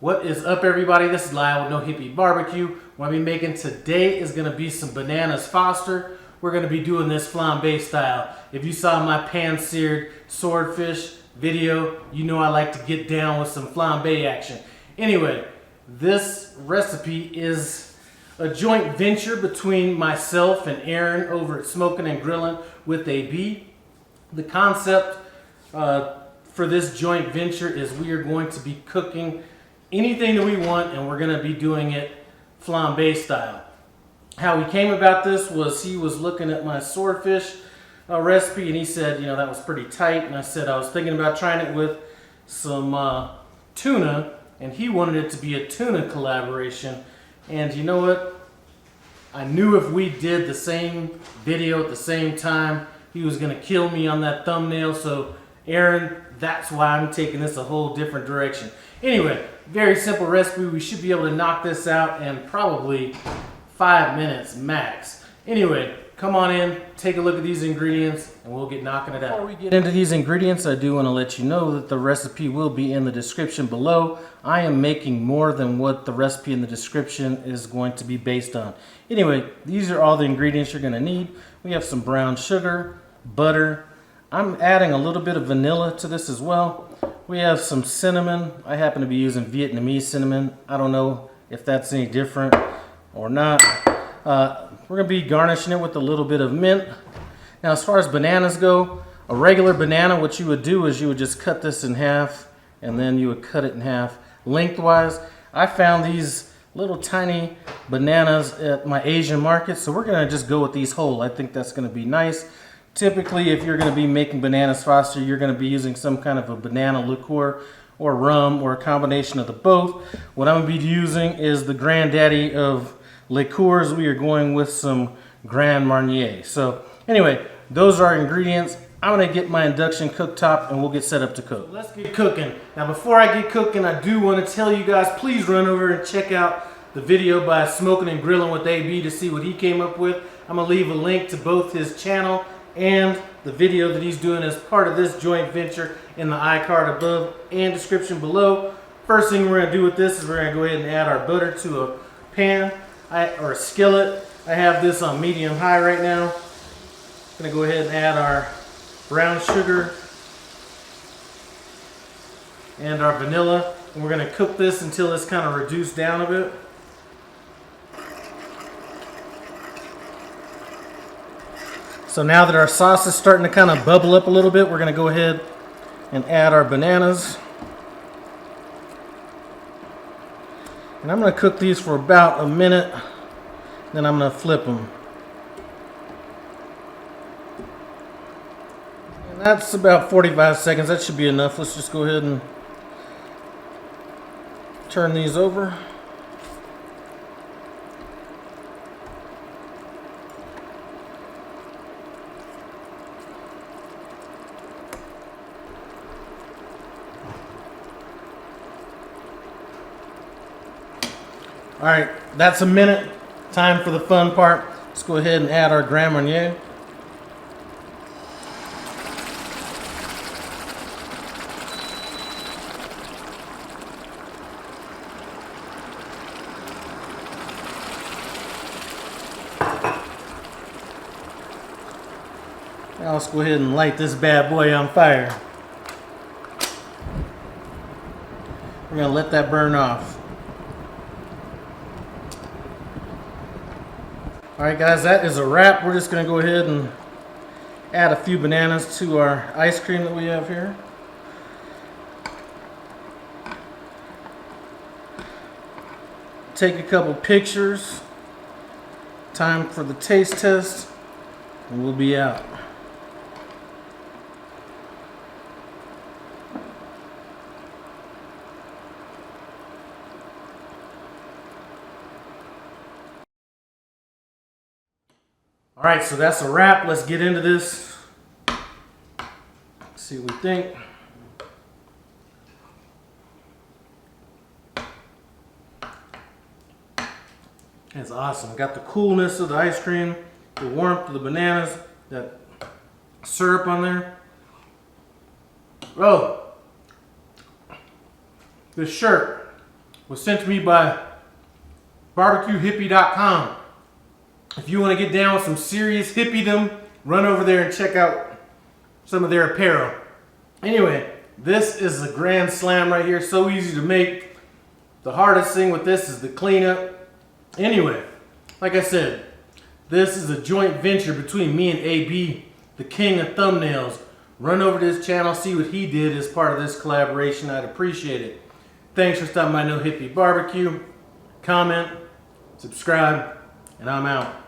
What is up, everybody? This is Lyle with No Hippie Barbecue. What I'm making today is going to be some Bananas Foster. We're going to be doing this flambe style. If you saw my pan-seared swordfish video, you know I like to get down with some flambe action. Anyway, this recipe is a joint venture between myself and Aaron over at Smoking and Grilling with AB. The concept for this joint venture is we are going to be cooking anything that we want, and we're going to be doing it flambe style. How we came about this was he was looking at my swordfish recipe, and he said, you know, that was pretty tight. And I said I was thinking about trying it with some tuna, and he wanted it to be a tuna collaboration. And you know what? I knew if we did the same video at the same time, he was going to kill me on that thumbnail. So Aaron, that's why I'm taking this a whole different direction. Anyway, very simple recipe. We should be able to knock this out in probably 5 minutes max. Anyway, come on in, take a look at these ingredients, and we'll get knocking it out. Before we get into these ingredients, I do want to let you know that the recipe will be in the description below. I am making more than what the recipe in the description is going to be based on. Anyway, these are all the ingredients you're going to need. We have some brown sugar, butter. I'm adding a little bit of vanilla to this as well. We have some cinnamon. I happen to be using Vietnamese cinnamon. I don't know if that's any different or not. We're going to be garnishing it with a little bit of mint. Now, as far as bananas go, a regular banana, what you would do is you would just cut this in half, and then you would cut it in half lengthwise. I found these little tiny bananas at my Asian market, so we're going to just go with these whole. I think that's going to be nice. Typically, if you're going to be making Bananas Foster, you're going to be using some kind of a banana liqueur or rum or a combination of the both. What I'm going to be using is the granddaddy of liqueurs. We are going with some Grand Marnier. So anyway, those are our ingredients. I'm going to get my induction cooktop and we'll get set up to cook. Let's get cooking. Now, before I get cooking, I do want to tell you guys, please run over and check out the video by Smoking and Grilling with AB to see what he came up with. I'm going to leave a link to both his channel and the video that he's doing as part of this joint venture in the iCard above and description below. First thing we're going to do with this is we're going to go ahead and add our butter to a pan or a skillet. I have this on medium high right now. I'm going to go ahead and add our brown sugar and our vanilla, and we're going to cook this until it's kind of reduced down a bit. So now that our sauce is starting to kind of bubble up a little bit, we're going to go ahead and add our bananas. And I'm going to cook these for about a minute, then I'm going to flip them. And that's about 45 seconds. That should be enough. Let's just go ahead and turn these over. All right, that's a minute. Time for the fun part. Let's go ahead and add our Grand Marnier. Now let's go ahead and light this bad boy on fire. We're gonna let that burn off. Alright guys, that is a wrap. We're just going to go ahead and add a few bananas to our ice cream that we have here. Take a couple pictures. Time for the taste test, and we'll be out. Alright, so that's a wrap. Let's get into this. See what we think. It's awesome. Got the coolness of the ice cream, the warmth of the bananas, that syrup on there. Oh, this shirt was sent to me by barbecuehippie.com. If you want to get down with some serious hippiedom, run over there and check out some of their apparel. Anyway, this is a grand slam right here. So easy to make. The hardest thing with this is the cleanup. Anyway, like I said, this is a joint venture between me and AB, the king of thumbnails. Run over to his channel, see what he did as part of this collaboration. I'd appreciate it. Thanks for stopping by No Hippie Barbecue. Comment, subscribe, and I'm out.